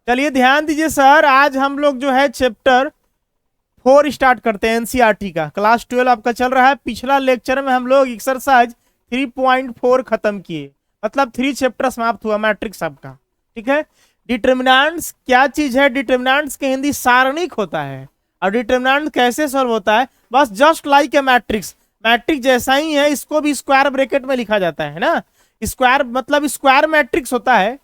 चलिए ध्यान दीजिए सर, आज हम लोग जो है चैप्टर 4 स्टार्ट करते हैं एनसीईआरटी का। क्लास 12 आपका चल रहा है। पिछला लेक्चर में हम लोग एक्सरसाइज 3.4 खत्म किए, मतलब 3 चैप्टर समाप्त हुआ मैट्रिक्स आपका। ठीक है। डिटर्मिनेंट्स क्या चीज है? डिटर्मिनेंट्स के हिंदी सारणिक होता है। और डिटर्मिनेंट कैसे सॉल्व होता है? बस just like a matrix, matrix जैसा ही है। इसको भी स्क्वायर ब्रैकेट में लिखा जाता है ना। स्क्वायर मतलब स्क्वायर मैट्रिक्स होता है।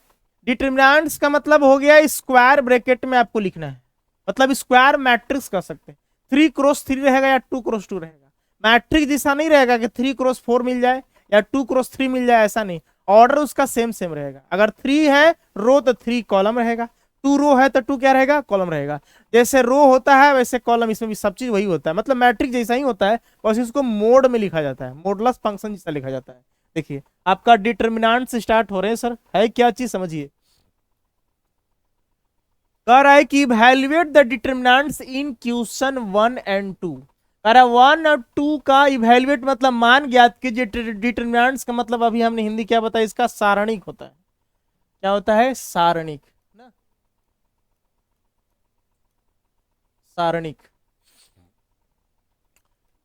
डिटर्मिनेंट्स का मतलब हो गया स्क्वायर ब्रैकेट में आपको लिखना है, मतलब स्क्वायर मैट्रिक्स कर सकते हैं। 3x3 रहेगा या 2x2 रहेगा। मैट्रिक्स जैसा नहीं रहेगा कि 3x4 मिल जाए या 2x3 मिल जाए, ऐसा नहीं। ऑर्डर उसका सेम सेम रहेगा। अगर 3 है रो तो 3 कॉलम रहेगा, 2 रो है तो 2 क्या रहेगा? कॉलम रहेगा। जैसे रो होता है वैसे कॉलम, इसमें भी सब चीज वही होता है, मतलब मैट्रिक्स जैसा ही होता है, बस इसको मोड में लिखा जाता है, मोडलस फंक्शन जैसा लिखा जाता है। देखिए आपका डिटर्मिनेंट से स्टार्ट हो रहे हैं सर, है क्या चीज समझिए। कह रहा है कि evaluate the determinants in question 1 and 2। कह रहा है 1 और 2 का इवैल्यूएट मतलब मान ज्ञात कीजिए। डिटर्मिनेंट्स का मतलब अभी हमने हिंदी क्या बताया, इसका सारणिक होता है। क्या होता है? सारणिक ना, सारणिक।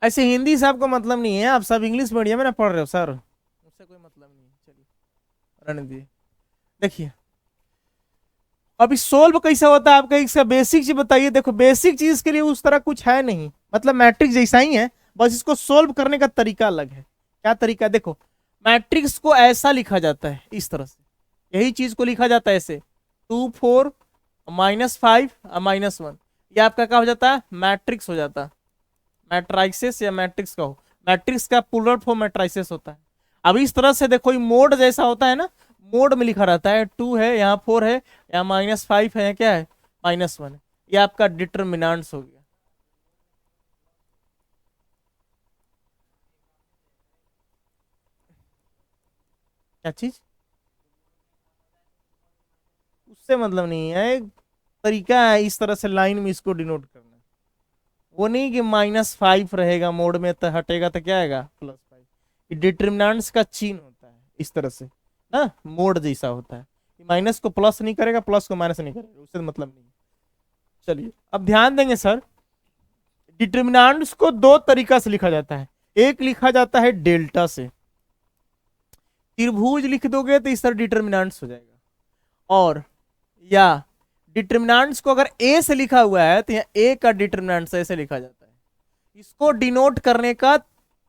ऐसे हिंदी से आपको मतलब नहीं है, आप सब इंग्लिश मीडियम में ना पढ़ रहे हो सर, उससे कोई मतलब नहीं है। चलिए रहने दीजिए। देखिए अभी सोल्व कैसे होता है आपका, इसका बेसिक चीज बताइए। देखो बेसिक चीज के लिए उस तरह कुछ है नहीं, मतलब मैट्रिक्स जैसा ही है, बस इसको सोल्व करने का तरीका अलग है। क्या तरीका? देखो मैट्रिक्स को ऐसा लिखा जाता है, इस तरह से, यही चीज को लिखा जाता है ऐसे 2 4 -5 -1। ये आपका क्या हो जाता है? मैट्रिक्स हो जाता है। मैट्राइसेस या मैट्रिक्स का हो, मैट्रिक्स का प्लूरल फॉर्म मैट्राइसेस होता है। अब इस तरह से देखो मोड जैसा होता है ना, मोड में लिखा रहता है। 2 है, यहाँ 4 है, यहाँ -5 है, क्या है? -1 है। ये आपका डिटर्मिनेंट्स हो गया। क्या चीज? उससे मतलब नहीं है, एक तरीका है इस तरह से लाइन में इसको डिनोट करना। वो नहीं कि -5 रहेगा मोड में तो हटेगा तो क्या आएगा? +5। डिटर्मिनेंट्स का चिन्ह होता है इस तरह से ना, मोड जैसा होता है। माइनस को प्लस नहीं करेगा, प्लस को माइनस नहीं करेगा, उससे मतलब नहीं। चलिए अब ध्यान देंगे सर, डिटर्मिनेंट्स को दो तरीका से लिखा जाता है। एक लिखा जाता है डेल्टा से, त्रिभुज लिख दोगे तो इस तरह डिटर्मिनेंट्स हो जाएगा। और या डिटर्मिनेंट्स को अगर ए से लिखा हुआ है तो यहाँ ए का डिटर्मिनेंट्स ऐसे लिखा जाता है। इसको डिनोट करने का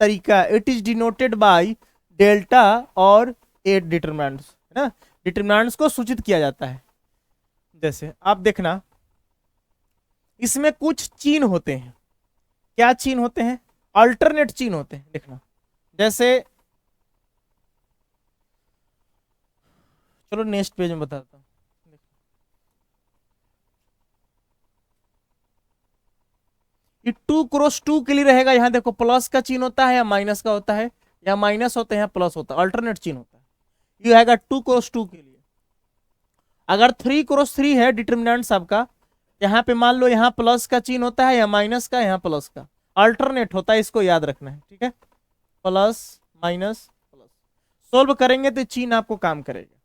तरीका, it is denoted by delta और ए डिटर्मिनेंट्स, है ना। डिटर्मिनेंट्स को सूचित किया जाता है। जैसे आप देखना इसमें कुछ चिन्ह होते हैं। क्या चिन्ह होते हैं? अल्टरनेट चिन्ह होते हैं। देखना जैसे, चलो नेक्स्ट पेज में बताता हूँ। ये 2x2 के लिए रहेगा, यहाँ देखो प्लस का चिन्ह होता है या माइनस का होता है, या माइनस होता है या प्लस होता है, अल्टरनेट चिन्ह होता है। ये आएगा 2x2 के लिए। अगर 3x3 है डिटर्मिनेंट आपका, यहाँ पे मान लो यहाँ प्लस का चिन्ह होता है या माइनस का, यहाँ प्लस का, अल्टरनेट होता है, इसको याद रखना है। ठीक है, प्लस माइनस प्लस। सोल्व करेंगे तो चिन्ह आपको काम करेगा।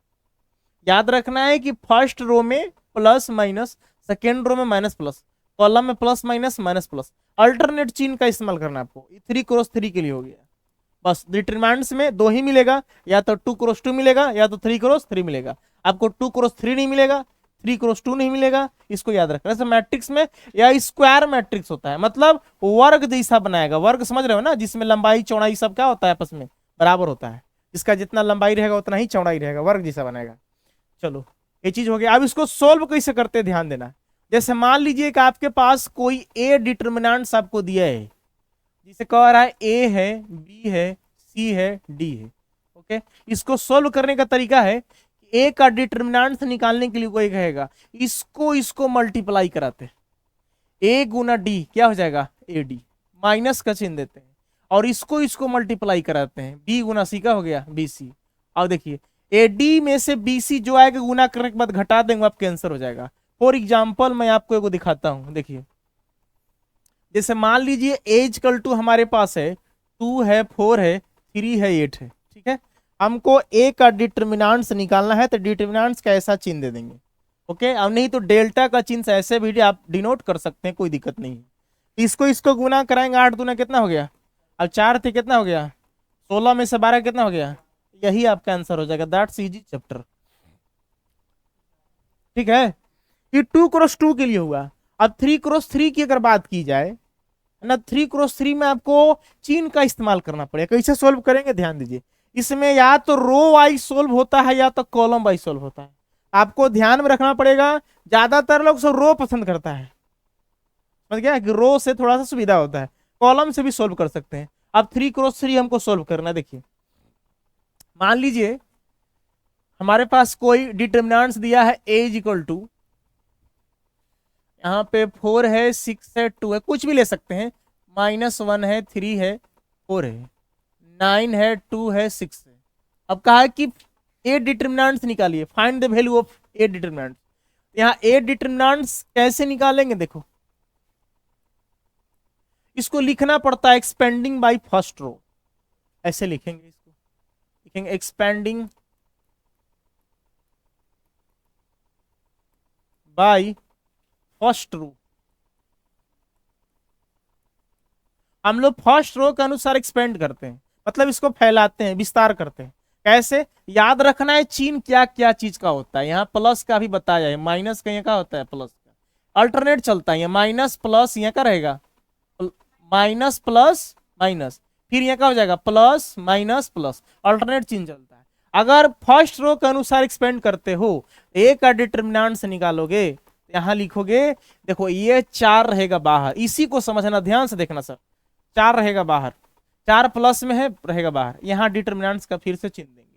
याद रखना है कि फर्स्ट रो में प्लस माइनस, सेकेंड रो में माइनस प्लस, कॉलम में plus minus minus plus, alternate चिन्ह का इस्तेमाल करना है आपको। 3x3 के लिए हो गया। बस डिटरमिनेंट्स में दो ही मिलेगा, या तो 2x2 मिलेगा या तो 3x3 मिलेगा। आपको 2x3 नहीं मिलेगा, 3x2 नहीं मिलेगा, इसको याद रखना। जैसे मैट्रिक्स में या स्क्वायर मैट्रिक्स होता है, मतलब वर्ग जैसा बनाएगा। वर्ग समझ रहे हो ना, जिसमें लंबाई चौड़ाई सब क्या होता है आपस में बराबर होता है, जिसका जितना लंबाई रहेगा उतना ही चौड़ाई रहेगा, वर्ग जैसा बनाएगा। चलो ये चीज हो गया। अब इसको सोल्व कैसे करते हैं ध्यान देना। जैसे मान लीजिए कि आपके पास कोई ए डिटर्मिनेंट्स आपको दिया है, जिसे कह रहा है ए है, बी है, सी है, डी है। ओके, इसको सोल्व करने का तरीका है कि ए का डिटर्मिनेंट निकालने के लिए कोई कहेगा इसको मल्टीप्लाई कराते हैं। ए गुना डी क्या हो जाएगा? A D. माइनस का चिन्ह देते हैं और इसको मल्टीप्लाई कराते हैं, बी गुना सी का हो गया बी सी। और देखिए ए डी में से बी सी जो आएगा गुना करने के बाद घटा देंगे, आपके आंसर हो जाएगा। फॉर एग्जाम्पल मैं आपको एगो दिखाता हूं। देखिए जैसे मान लीजिए ए इक्वल टू हमारे पास है 2 है, 4 है, 3 है, 8 है। ठीक है, हमको ए का डिटर्मिनेंट्स निकालना है, तो डिटर्मिनेंट्स का ऐसा चिन्ह दे देंगे। ओके, अब नहीं तो डेल्टा का चिन्ह ऐसे भी आप डिनोट कर सकते हैं, कोई दिक्कत नहीं है। इसको गुना कराएंगे, 8 दूना कितना हो गया, अब 4 थे कितना हो गया, 16 में से 12 कितना हो गया, यही आपका आंसर हो जाएगा। That's easy chapter. ठीक है, ये 2x2 के लिए हुआ। अब 3x3 की अगर बात की जाए ना, 3x3 में आपको चिन्ह का इस्तेमाल करना पड़ेगा। कैसे सोल्व करेंगे ध्यान दीजिए, इसमें या तो रो वाइज सोल्व होता है या तो कॉलम वाइज सोल्व होता है। आपको ध्यान में रखना पड़ेगा, ज्यादातर लोग सब रो पसंद करता है, समझ गया कि रो से थोड़ा सा सुविधा होता है, कॉलम से भी सोल्व कर सकते हैं। अब 3x3 हमको सोल्व करना है। देखिए मान लीजिए हमारे पास कोई डिटर्मिनेंट्स दिया है a इज इक्वल टू, यहाँ पे 4 है, 6 है, 2 है, कुछ भी ले सकते हैं, -1 है, 3 है, 4 है, 9 है, 2 है, 6 है। अब कहा है कि ए डिटर्मिनेंट्स निकालिए, find the value of A determinants. यहाँ ए डिटर्मिनेंट्स कैसे निकालेंगे, देखो इसको लिखना पड़ता है एक्सपेंडिंग बाय फर्स्ट रो, ऐसे लिखेंगे, इसको लिखेंगे एक्सपेंडिंग बाय फर्स्ट रो। हम लोग फर्स्ट रो के अनुसार एक्सपेंड करते हैं, मतलब इसको फैलाते हैं, विस्तार करते हैं। कैसे, याद रखना है चिन्ह क्या क्या चीज का होता है। यहाँ प्लस का भी बताया है, माइनस का यहाँ का होता है, प्लस का अल्टरनेट चलता है, माइनस प्लस यहाँ का रहेगा, माइनस प्लस माइनस, फिर यहाँ का हो जाएगा प्लस माइनस प्लस, अल्टरनेट चिन्ह चलता है। अगर फर्स्ट रो के अनुसार एक्सपेंड करते हो, ए का डिटर्मिनेंट से निकालोगे, यहां लिखोगे, देखो ये 4 रहेगा बाहर, इसी को समझना, ध्यान से देखना सर, 4 रहेगा बाहर, 4 प्लस में है, रहेगा बाहर, यहां डिटर्मिनेंट्स का फिर से चिन्ह देंगे।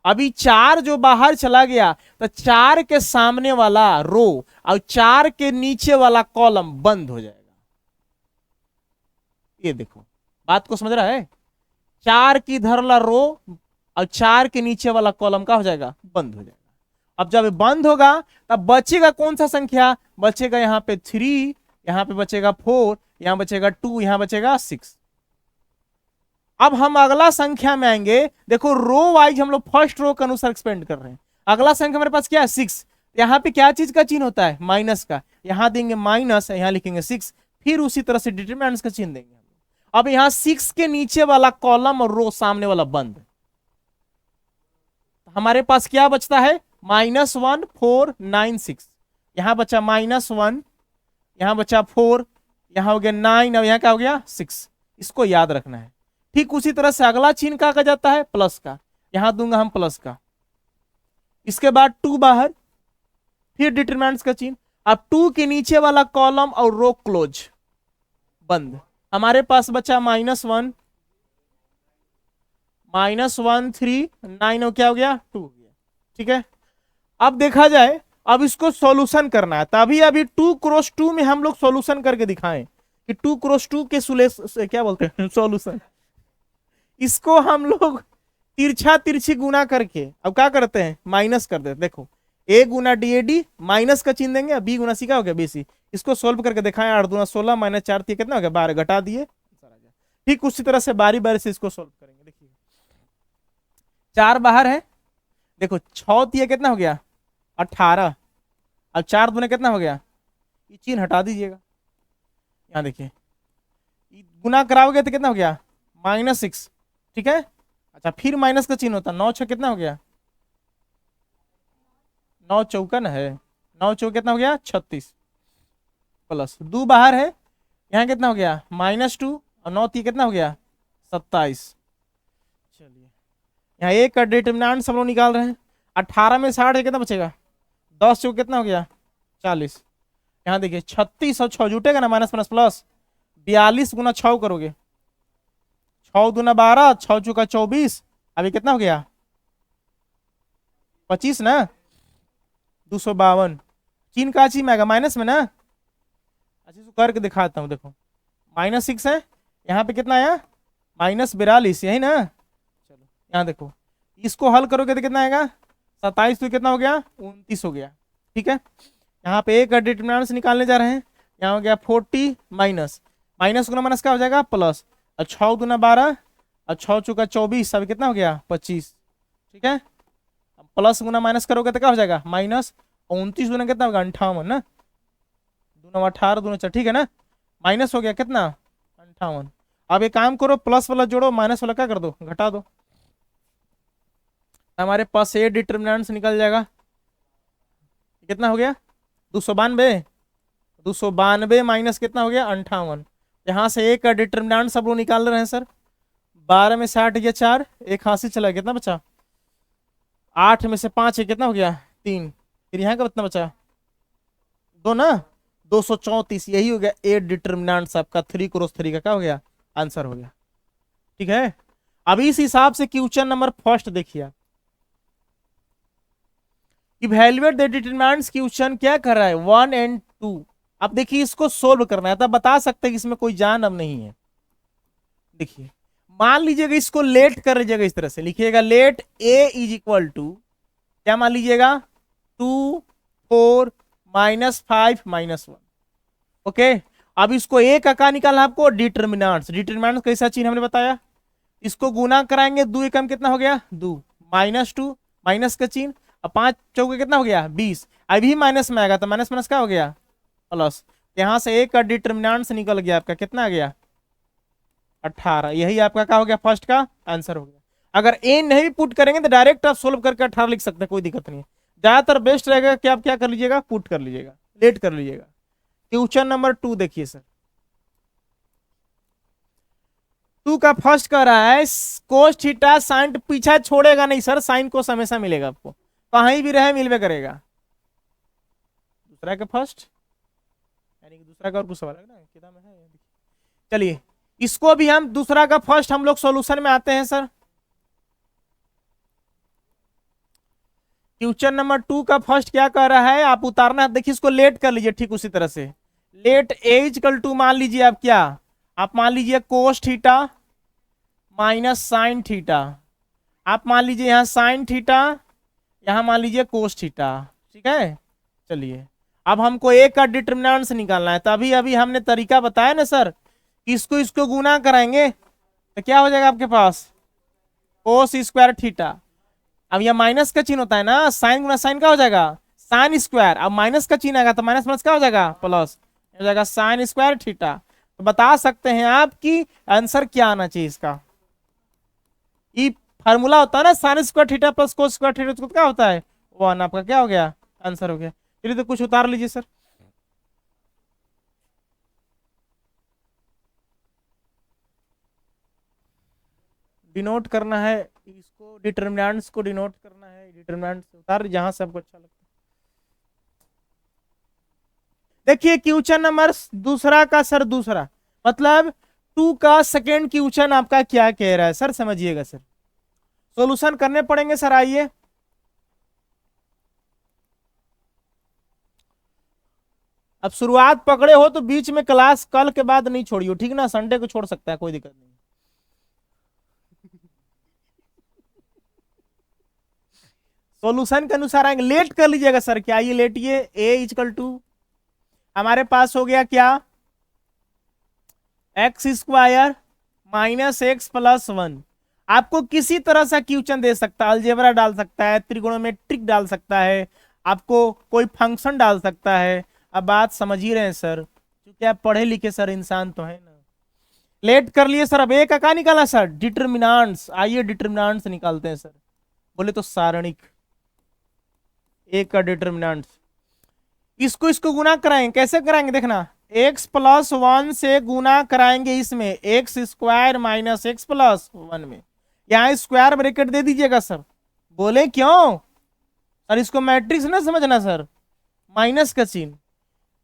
अभी 4 जो बाहर चला गया तो 4 के सामने वाला रो और 4 के नीचे वाला कॉलम बंद हो जाएगा। ये देखो बात को समझ रहा है, 4 की धरला रो और 4 के नीचे वाला कॉलम का हो जाएगा, बंद हो जाएगा। अब जब बंद होगा तब बचेगा कौन सा संख्या, बचेगा यहाँ पे 3, यहाँ पे बचेगा 4, यहाँ बचेगा 2, यहाँ बचेगा 6। अब हम अगला संख्या में आएंगे, देखो रो वाइज हम लोग फर्स्ट रो के अनुसार एक्सपेंड कर रहे हैं। अगला संख्या मेरे पास क्या है, 6, यहाँ पे क्या चीज का चिन्ह होता है, माइनस का, यहाँ देंगे माइनस, यहाँ लिखेंगे 6, फिर उसी तरह से डिटरमिनेंट्स का चिन्ह देंगे। अब यहाँ 6 के नीचे वाला कॉलम और रो सामने वाला बंद, हमारे पास क्या बचता है, -1 4 9 6, यहां बचा -1, यहां बचा 4, यहां हो गया 9, अब यहां क्या हो गया 6। इसको याद रखना है। ठीक उसी तरह से अगला चिन्ह का जाता है, प्लस का, यहां दूंगा हम प्लस का, इसके बाद 2 बाहर, फिर डिटरमिनेंट्स का चिन्ह। अब 2 के नीचे वाला कॉलम और रो क्लोज, बंद। हमारे पास बचा -1 -1 3 9, क्या हो गया 2 हो गया। ठीक है, अब देखा जाए, अब इसको सॉल्यूशन करना है, तभी अभी 2x2 में हम लोग सॉल्यूशन करके दिखाएं कि 2x2 के क्या बोलते हैं सॉल्यूशन। इसको हम लोग तिरछा तिरछी गुना करके अब क्या करते हैं, माइनस कर देते। देखो a गुना DAD, माइनस का चिन्ह देंगे, b गुना सी क्या हो गया BC। इसको सोल्व करके दिखाएं, 8 दूना 16 -4 कितना हो गया 12, घटा दिए। ठीक उसी तरह से बारी बारी से इसको सोल्व करेंगे। देखिए 4 बाहर है, देखो 6 दिया कितना हो गया 18, अब 4 दूने कितना हो गया, ये चिन्ह हटा दीजिएगा, यहाँ देखिए गुना कराओगे तो कितना हो गया -6। ठीक है, अच्छा फिर माइनस का चिन्ह होता, 9 6 कितना हो गया, 9 चौका है, 9 चौका कितना हो गया 36, प्लस 2 बाहर है, यहाँ कितना हो गया -2, और 9 3 कितना हो गया 27। चलिए यहाँ एक का डिटर्मिनेंट हम लोग निकाल रहे हैं, 18 में 60 है, कितना बचेगा 10 चौक कितना हो गया 40। यहाँ देखिए 36 और 6 जुटेगा ना, माइनस माइनस प्लस, 42 गुना 6 करोगे, 6 दूना 12, 6 चौका 24, अभी कितना हो गया 25 ना, 252। चिन्ह का चिन्ह आएगा माइनस में ना, अच्छे से करके दिखाता हूँ। देखो -6 है, यहाँ पे कितना आया -42, यही ना। चलो यहाँ देखो, इसको हल करोगे तो कितना आएगा 27, तो कितना हो गया 29 हो गया। ठीक है, यहाँ पे एक का डिटर्मिनेंट निकालने जा रहे हैं, यहाँ हो गया 40 माइनस गुना माइनस क्या हो जाएगा प्लस, और 6 दूना 12, और 6 चौका 24, अभी कितना हो गया 25। ठीक है, प्लस गुना माइनस करोगे तो क्या हो जाएगा माइनस, 29 दूना कितना होगा 58 ना, दूना 18 दूना 4, ठीक है ना, माइनस हो गया कितना 58। अब एक काम करो, प्लस वाला जोड़ो, माइनस वाला क्या कर दो, घटा दो, हमारे पास ये डिटर्मिनेंट्स निकल जाएगा। कितना हो गया 292, 292 माइनस कितना हो गया 58। यहाँ से एक का डिटर्मिनेंट सब लोग निकाल रहे हैं सर, 12 में से 8 गया 4, एक हाथ से चला, कितना बचा 8 में से 5 है, कितना हो गया 3, फिर यहाँ का कितना बचा 2 ना, 234, यही हो गया 8 डिटर्मिनेंट्स आपका 3 क्रॉस 3 का क्या हो गया आंसर हो गया। ठीक है, अब इस हिसाब से क्वेश्चन नंबर फर्स्ट देखिए, इवैल्यूएट द डिटरमिनेंट्स क्वेश्चन क्या कर रहा है 1 एंड 2। अब देखिए इसको सोल्व करना है, तब बता सकते हैं कि इसमें कोई जान अब नहीं है। देखिए मान लीजिएगा इसको लेट कर लीजिएगा, इस तरह से लिखिएगा let A is equal to क्या मान लीजिएगा 2 4 -5 -1। ओके, अब इसको ए का क्या निकालना आपको डिटरमिनेंट्स, डिटरमिनेंट्स कैसा चिन्ह हमने बताया, इसको गुना कराएंगे, 2 एकम कितना हो गया 2, -2 माइनस का चिन्ह, अब 5 चौके कितना हो गया 20, अभी माइनस में आएगा तो माइनस माइनस क्या हो गया प्लस, यहां से एक का डिटरमिनेंट्स निकल गया आपका, कितना आ गया 18। यही आपका क्या हो गया फर्स्ट का आंसर हो गया। अगर ए नहीं भी पुट करेंगे तो डायरेक्ट आप सोल्व करके 18 लिख सकते हैं, कोई दिक्कत नहीं है। ज्यादातर बेस्ट रहेगा कि आप क्या कर लीजिएगा पुट कर लीजिएगा, लेट कर लीजिएगा। क्वेश्चन नंबर 2 देखिए सर, 2 का फर्स्ट कर रहा है कोस थीटा साइन, पीछा छोड़ेगा नहीं सर, साइन कोस हमेशा मिलेगा आपको, कहीं भी रहे मिलवे करेगा। दूसरा का फर्स्ट यानी कि दूसरा का और कुछ सवाल है ना किताब में है। चलिए इसको भी हम दूसरा का फर्स्ट हम लोग सॉल्यूशन में आते हैं सर। क्वेश्चन नंबर 2 का फर्स्ट क्या कर रहा है, आप उतारना देखिए, इसको लेट कर लीजिए ठीक उसी तरह से, लेट ए इक्वल टू मान लीजिए आप क्या, आप मान लीजिए cos theta minus sine theta, आप मान लीजिए यहाँ साइन थीटा, यहाँ मान लीजिए कोस थीटा। ठीक है, चलिए अब हमको ए का डिटरमिनेंट्स निकालना है, तभी अभी हमने तरीका बताया ना सर, इसको गुना कराएंगे तो क्या हो जाएगा आपके पास कोस स्क्वायर थीटा। अब यह माइनस का चिन्ह होता है ना, साइन गुना साइन का हो जाएगा साइन स्क्वायर, अब माइनस का चिन्ह आएगा तो माइनस माइनस क्या हो जाएगा प्लस, हो जाएगा साइन स्क्वायर थीटा। तो बता सकते हैं आप कि आंसर क्या आना चाहिए इसका, ये फार्मूला होता है ना sine square theta plus cos square theta, तो क्या होता है 1, आपका क्या हो गया आंसर हो गया। चलिए तो कुछ उतार लीजिए सर, डिनोट करना है इसको, डिटरमिनेंट्स को डिनोट करना है, डिटरमिनेंट्स उतार जहां से आपको अच्छा लगता है। देखिए क्वेश्चन नंबर दूसरा का सर, दूसरा मतलब 2 का सेकेंड क्वेश्चन आपका क्या कह रहा है सर, समझिएगा सर, सॉल्यूशन करने पड़ेंगे सर। आइए अब शुरुआत पकड़े हो तो बीच में क्लास कल के बाद नहीं छोड़ियो, ठीक ना, संडे को छोड़ सकता है कोई दिक्कत नहीं। सॉल्यूशन के अनुसार आएंगे, लेट कर लीजिएगा सर, क्या ये लेटिए ए इक्वल टू हमारे पास हो गया क्या x square minus x plus 1। आपको किसी तरह से क्वेश्चन दे सकता है, अलजेब्रा डाल सकता है, त्रिकोणोमेट्रिक डाल सकता है, आपको कोई फंक्शन डाल सकता है। अब बात समझ ही रहे हैं सर, क्योंकि आप पढ़े लिखे सर इंसान तो है ना। लेट कर लिए सर, अब ए का क्या निकाला सर डिटरमिनेंट्स, आइए डिटरमिनेंट्स निकालते हैं सर, बोले तो सारणिक ए का डिटरमिनेंट्स, इसको गुना कराएंगे, कैसे कराएंगे देखना, x प्लस 1 से गुना कराएंगे इसमें x square minus x plus 1 में, यहाँ स्क्वायर ब्रैकेट दे दीजिएगा सर। बोले क्यों सर, इसको मैट्रिक्स ना समझना सर, माइनस का चिन्ह,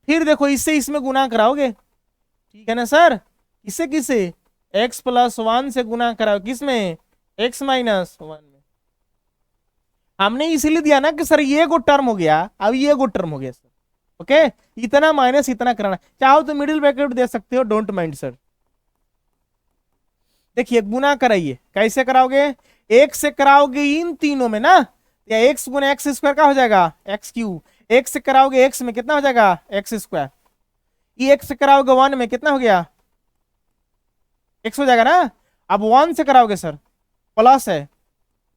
फिर देखो इससे इसमें गुना कराओगे, ठीक है ना सर, इससे किसे x प्लस 1 से गुना कराओ, किसमें x माइनस 1 में। हमने इसीलिए दिया ना कि सर ये गो टर्म हो गया, अब ये गो टर्म हो गया सर, ओके, इतना माइनस इतना कराना, चाहो तो मिडिल ब्रैकेट दे सकते हो, डोंट माइंड सर। देखिए गुना कराइए, कैसे कराओगे, एक से कराओगे इन तीनों में ना, या एक्स गुना एक्स स्क्वायर का हो जाएगा एक्स क्यू, एक से कराओगे एक्स में कितना हो जाएगा एक्स स्क्वायर, ये एक से कराओगे 1 में कितना हो गया एक्स हो जाएगा ना। अब 1 से कराओगे सर प्लस है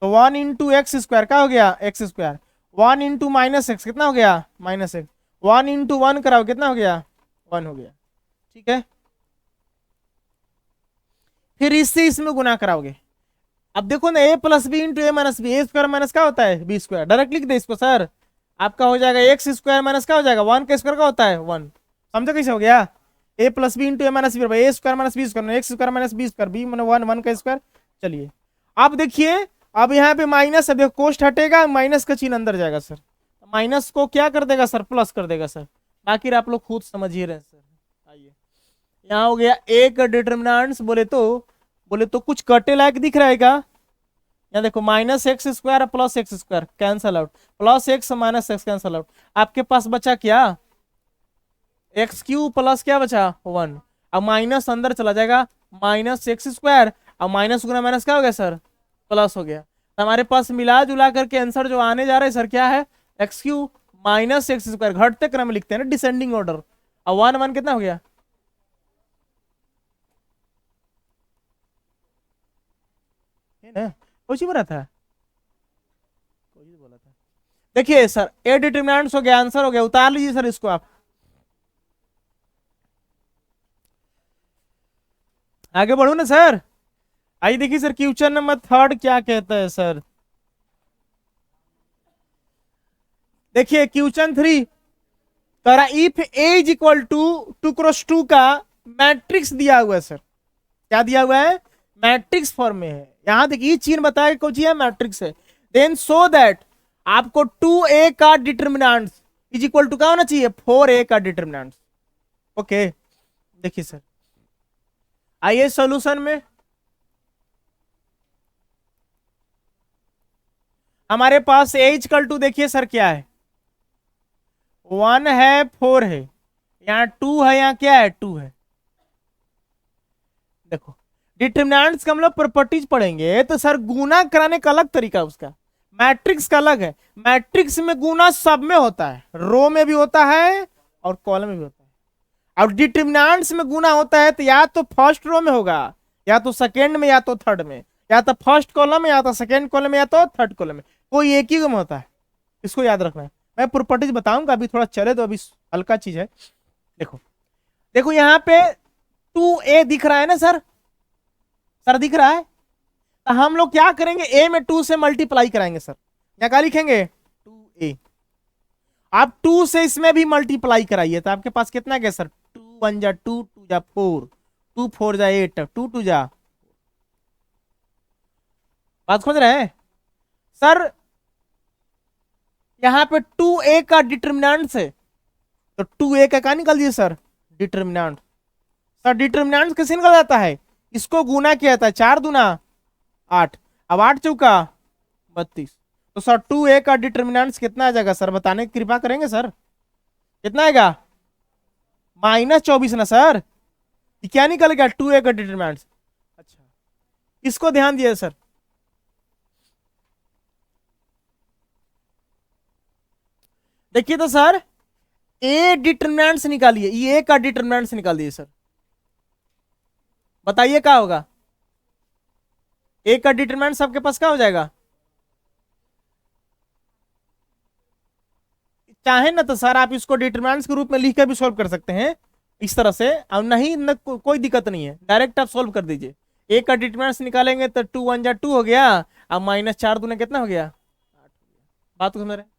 तो 1 इंटू एक्स स्क्वायर का हो गया x square, 1 into minus x कितना हो गया, माइनस एक्स। 1 इंटू 1 कराओ कितना हो गया, 1 हो गया, ठीक है। फिर इससे इसमें गुना कराओगे। अब देखो ना, ए plus b into a minus b, a square minus क्या होता है, बी स्क्वायर। डायरेक्ट लिख दे इसको सर, आपका हो जाएगा एक्स स्क्वायर माइनस क्या हो जाएगा, 1 का स्क्वायर का होता है 1। समझो कैसे हो गया, a plus b into a minus b, a square minus b square, x square minus b square, b मैंने 1, 1 का स्क्वायर। चलिए अब देखिए, अब यहाँ पे माइनस है, देखो कोष्ट हटेगा, माइनस का चिन्ह अंदर जाएगा सर, माइनस को क्या कर देगा सर, प्लस कर देगा सर। बाकी आप लोग खुद समझ ही रहे सर। आइए, यहाँ हो गया एक डिटर्मिनेंट्स, बोले तो कुछ कटे लायक दिख रहा है क्या, यहाँ देखो minus x square plus x square cancel out, plus x minus x cancel out, आपके पास बचा क्या, एक्स क्यूब प्लस क्या बचा 1। अब माइनस अंदर चला जाएगा, माइनस एक्स स्क्वायर, अब माइनस गुना माइनस क्या हो गया सर, प्लस हो गया। तो हमारे पास मिला जुला करके आंसर जो आने जा रहा है सर क्या है, x cube minus x square, घटते क्रम में लिखते हैं ना, डिसेंडिंग ऑर्डर। अब 1 1 कितना हो गया, है ना, कुछ ही बोला था, कुछ ही बोला था। देखिए सर, ए डिटर्मिनेंट्स हो गया, आंसर हो गया, उतार लीजिए सर इसको आप। आगे बढ़ू ना सर। आइए देखिए सर, क्वेश्चन नंबर 3 क्या कहता है सर। देखिए क्वेश्चन 3 करा, if A is equal to 2x2 का मैट्रिक्स दिया हुआ है सर, क्या दिया हुआ है, मैट्रिक्स फॉर्म में है। यहां देखिए चिन्ह बताया कौन सी है, मैट्रिक्स है। देन सो दैट आपको 2a का डिटर्मिनेंट इज इक्वल टू क्या होना चाहिए, 4a का डिटर्मिनेंट। ओके देखिए सर, आइए सॉल्यूशन में, हमारे पास a इक्वल टू देखिए सर क्या है, 1 है 4 है, यहाँ 2 है, यहाँ क्या है 2 है। देखो डिटर्मिनेंट्स का हम लोग प्रॉपर्टीज पढ़ेंगे तो सर गुना कराने का अलग तरीका उसका, मैट्रिक्स का अलग है। मैट्रिक्स में गुना सब में होता है, रो में भी होता है और कॉलम में भी होता है। और डिटर्मिनेंट्स में गुना होता है तो या तो फर्स्ट रो में होगा, या तो सेकेंड में, या तो थर्ड में, या तो फर्स्ट कॉलम में, या तो सेकेंड कॉलम में, या तो थर्ड कॉलम में, कोई एक ही में होता है। इसको याद रखना है, मैं प्रॉपर्टीज बताऊंगा, अभी थोड़ा चले तो, अभी हल्का चीज है। देखो देखो यहाँ पे 2a दिख रहा है ना सर, सर दिख रहा है, तो हम लोग क्या करेंगे, a में 2 से मल्टीप्लाई कराएंगे सर। क्या क्या लिखेंगे 2a, आप 2 से इसमें भी मल्टीप्लाई कराइए तो आपके पास कितना गया सर, 2 1 जा 2, 2 जा 4, 2 4 जा 8, 2 2 जा, बात समझ रहे हैं सर। यहाँ पे 2a का डिटर्मिनेंट है, तो 2a का क्या निकल दिए सर, डिटर्मिनेंट। सर डिटर्मिनेंट कैसे निकल जाता है, इसको गुना किया जाता है, 4 दूना 8, अब 8 चौका 32। तो सर 2a का डिटर्मिनेंट कितना आ जाएगा सर, बताने की कृपा करेंगे सर, कितना आएगा, -24 ना सर, ये क्या निकल गया 2a का डिटर्मिनेंट। अच्छा इसको ध्यान दिए सर, देखिए तो सर ए डिटर्मिनेंट्स निकालिए, ये ए का डिटर्मिनेंट्स निकाल दिए सर, बताइए क्या होगा, ए का डिटर्मिनेंट्स आपके पास क्या हो जाएगा, चाहे ना तो सर आप इसको डिटर्मिनेंट्स के रूप में लिख कर भी सॉल्व कर सकते हैं इस तरह से, और नहीं न कोई दिक्कत नहीं है, डायरेक्ट आप सॉल्व कर दीजिए। ए का डिटर्मिनेंट्स निकालेंगे तो 2 1 जा 2 हो गया, अब -4 दूना कितना हो गया 8 हो गया, बात को समझ रहे हैं।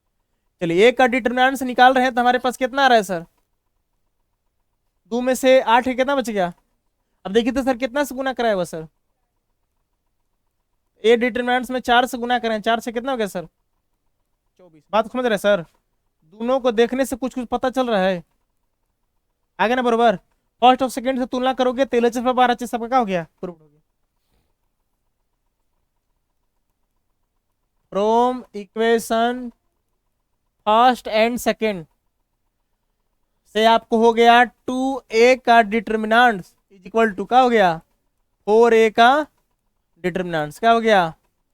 चलिए ए का डिटर्मिनेंट्स निकाल रहे हैं तो हमारे पास कितना आ रहा है सर, 2 में से 8 है, कितना बच गया। अब देखिए तो सर कितना से गुना कराया हुआ सर, ए डिटर्मिनेंट्स में 4 से गुना करें, 4 से कितना हो गया सर 24, बात समझ रहे हैं सर। दोनों को देखने से कुछ कुछ पता चल रहा है, आगे ना बरोबर, फर्स्ट और सेकंड से तुलना करोगे तो LHS में 12 सबका क्या हो गया, प्रूव हो गया। From equation first and second से आपको हो गया 2a का डिटर्मिनेंट इज इक्वल टू क्या हो गया, 4a का डिटर्मिनेंट क्या हो गया,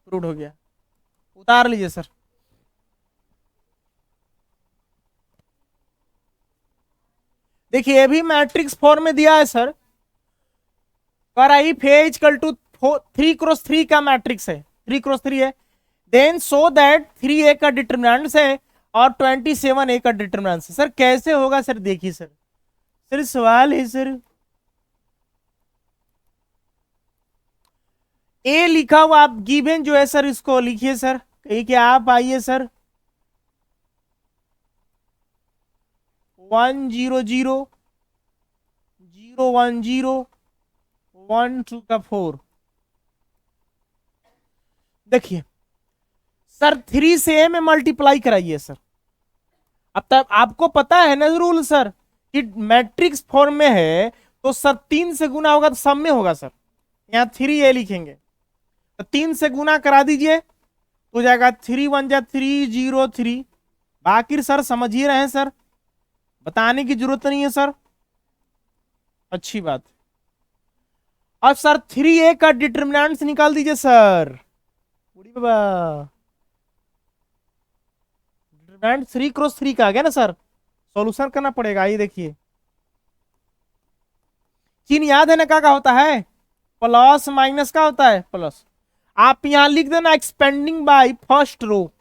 प्रूव हो गया। उतार लीजिए सर, देखिए ये भी मैट्रिक्स फॉर्म में दिया है सर, पर if A equal to 3 cross 3 का मैट्रिक्स है, 3 क्रॉस 3 है, देन सो दैट 3a का डिटरमिनेंट्स है और 27a का डिटरमिनेंट्स है। सर कैसे होगा सर, देखिए सर, सर सवाल है सर, ए लिखा हुआ आप गिवन जो है सर इसको लिखिए सर, कहीं कि आप आइए सर 100 010 1 2 का 4। देखिए सर 3 से ए में मल्टीप्लाई कराइए सर। अब तक आपको पता है ना रूल सर कि मैट्रिक्स फॉर्म में है तो सर 3 से गुना होगा तो सब में होगा सर। यहाँ 3a लिखेंगे तो 3 से गुना करा दीजिए तो जाएगा 3 1 जा 3 0 3। बाकी सर समझ ही रहे हैं सर, बताने की जरूरत नहीं है सर, अच्छी बात। अब सर 3a का डिटरमिनेंट्स निकाल दीजिए सर, बूढ़ी बाबा डिटरमिनेंट 3 × 3 का आ गया ना सर, सॉल्यूशन करना पड़ेगा। ये देखिए चिन्ह याद है ना, क्या होता है, प्लस माइनस का होता है प्लस। आप यहां लिख देना expanding by first row,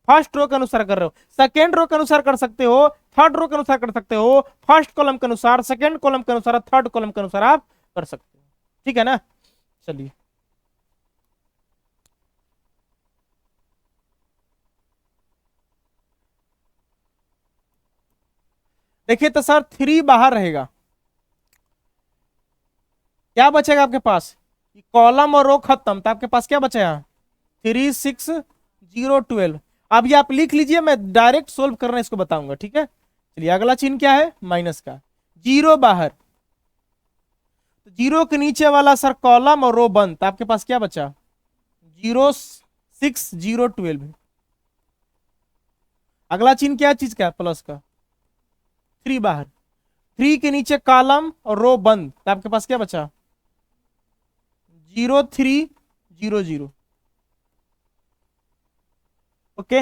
first row के अनुसार कर रहे हो, सेकेंड रो के अनुसार कर सकते हो, थर्ड रो के अनुसार कर सकते हो, फर्स्ट कॉलम के अनुसार, सेकेंड कॉलम के अनुसार, थर्ड कॉलम के अनुसार आप कर सकते हो, ठीक है ना। चलिए देखिए तो सर 3 बाहर रहेगा, क्या बचेगा आपके पास, कॉलम और रो खत्म, तो आपके पास क्या बचेगा 3 6 0 12। अब ये आप लिख लीजिए, मैं डायरेक्ट सोल्व करना इसको बताऊंगा, ठीक है। चलिए अगला चिन्ह क्या है, माइनस का, जीरो बाहर, तो जीरो के नीचे वाला सर कॉलम और रो बंद, तो आपके पास क्या बचा 0 6 0 12। अगला चिन्ह क्या चीज का, प्लस का, 3 बाहर, 3 के नीचे कॉलम और रो बंद, तो आपके पास क्या बचा 0 3 0 0। ओके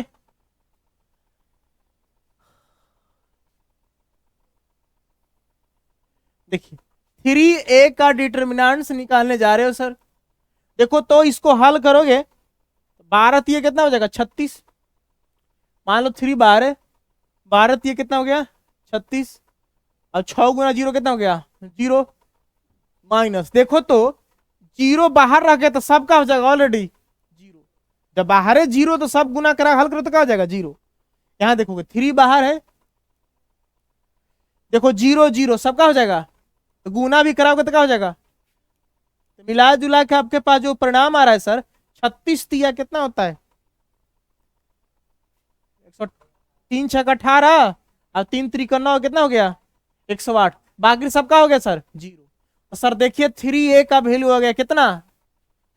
देखिए 3a का डिटर्मिनेंट्स निकालने जा रहे हो सर। देखो तो इसको हल करोगे 12 ये कितना हो जाएगा 36, मान लो 3 बाहर है, 12 ये कितना हो गया 36, और 6 गुना 0 कितना हो गया 0, माइनस, देखो तो 0 बाहर रह गया तो सब का हो जाएगा ऑलरेडी 0, जब बाहर है 0 तो सब गुना करा हल करो तो क्या हो जाएगा 0। यहां देखोगे 3 बाहर है, देखो 0 0 सबका हो जाएगा, तो गुना भी कराओगे तो क्या हो जाएगा, तो मिला जुला के आपके पास जो परिणाम आ रहा है सर 36 तिया कितना होता है 3 6 18 और 3 3 9 कितना हो गया 108, बाकी सबका हो गया सर 0। तो सर देखिए 3a का वैल्यू हो गया कितना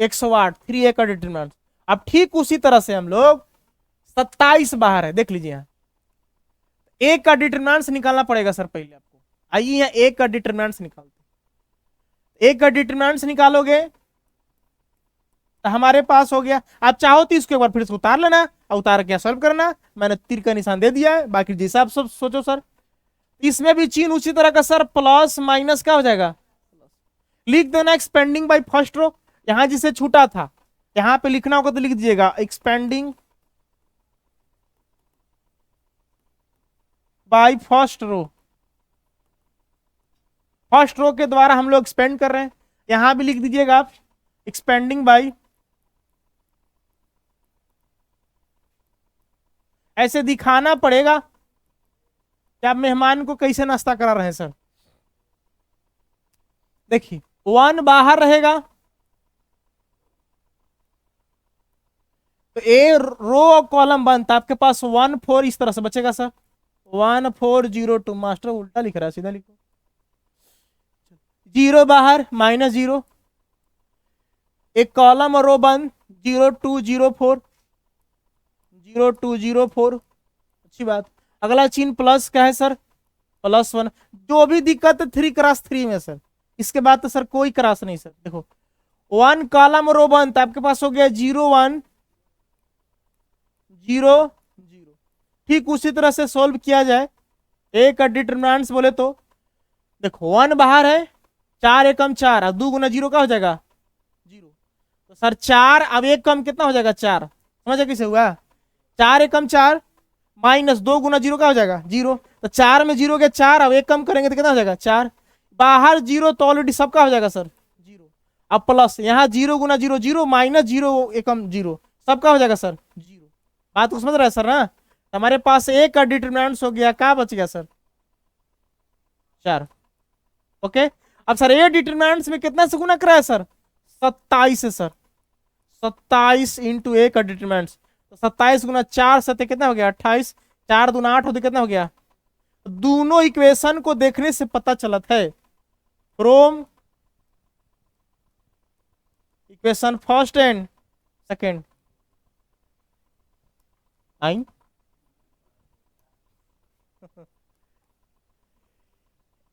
108, 3a का डिटरमिनेंट। अब ठीक उसी तरह से हम लोग 27 बाहर है, देख लीजिए यहाँ a का डिटरमिनेंट निकालना पड़ेगा सर पहले आपको। आइए यहाँ a का डिटरमिनेंट निकालते, a का डिटरमिनेंट निकालोगे तो हमारे पास हो गया। आप चाहो तो इसको एक बार फिर से उतार लेना और उतार के सॉल्व करना, मैंने तीर का निशान दे दिया है, बाकी जैसा आप सब सोचो सर। इसमें भी चिन्ह उसी तरह का सर, प्लस माइनस क्या हो जाएगा, लिख देना एक्सपेंडिंग बाय फर्स्ट रो, यहां जिसे छूटा था यहां पे लिखना होगा तो लिख दीजिएगा expanding by first row, first row के द्वारा हम लोग एक्सपेंड कर रहे हैं, यहां भी लिख दीजिएगा आप एक्सपेंडिंग बाय, ऐसे दिखाना पड़ेगा कि आप मेहमान को कैसे नाश्ता करा रहे हैं सर। देखिए 1 बाहर रहेगा तो ए रो और कॉलम बनता, आपके पास 1 4 इस तरह से बचेगा सर, 1 4 0 2, मास्टर उल्टा लिख रहा है सीधा लिखो, 0 बाहर माइनस 0, एक कॉलम और रो बंद 0 2 0 4 0 2 0 4, अच्छी बात। अगला चिन्ह प्लस का है सर, +1, जो भी दिक्कत है 3 × 3 में सर, इसके बाद तो सर कोई क्रॉस नहीं सर। देखो 1 कॉलम रो बंद, आपके पास हो गया 0 1 0 0। ठीक उसी तरह से सोल्व किया जाए ए का डिटरमिनेंट्स बोले तो, देखो 1 बाहर है, 4 एकम 4 और 2 गुना 0 का हो जाएगा 0, तो सर 4 अब 1 कम कितना हो जाएगा 4, समझे कैसे हुआ? 4 एकम 4 माइनस 2 गुना 0 का हो जाएगा 0, तो 4 में 0 के 4, अब एक कम करेंगे तो कितना हो जाएगा 4, बाहर 0 तो ऑलरेडी सबका हो जाएगा सर 0, अब प्लस यहाँ 0 गुना 0 0 माइनस 0 एकम 0 सबका हो जाएगा सर 0। बात को समझ रहा है सर ना? हमारे पास एक का डिटरमिनेंट्स हो गया, क्या बच गया सर 4। ओके, अब सर ए डिटरमिनेंट्स में कितना से गुना करा है सर 27 से सर, 27 इंटू ए का डिटरमिनेंट्स, तो 27 गुना 4 सत्य कितना हो गया 28, 4 दूना 8 होते कितना हो गया। दोनों इक्वेशन को देखने से पता चलता है from equation first and second I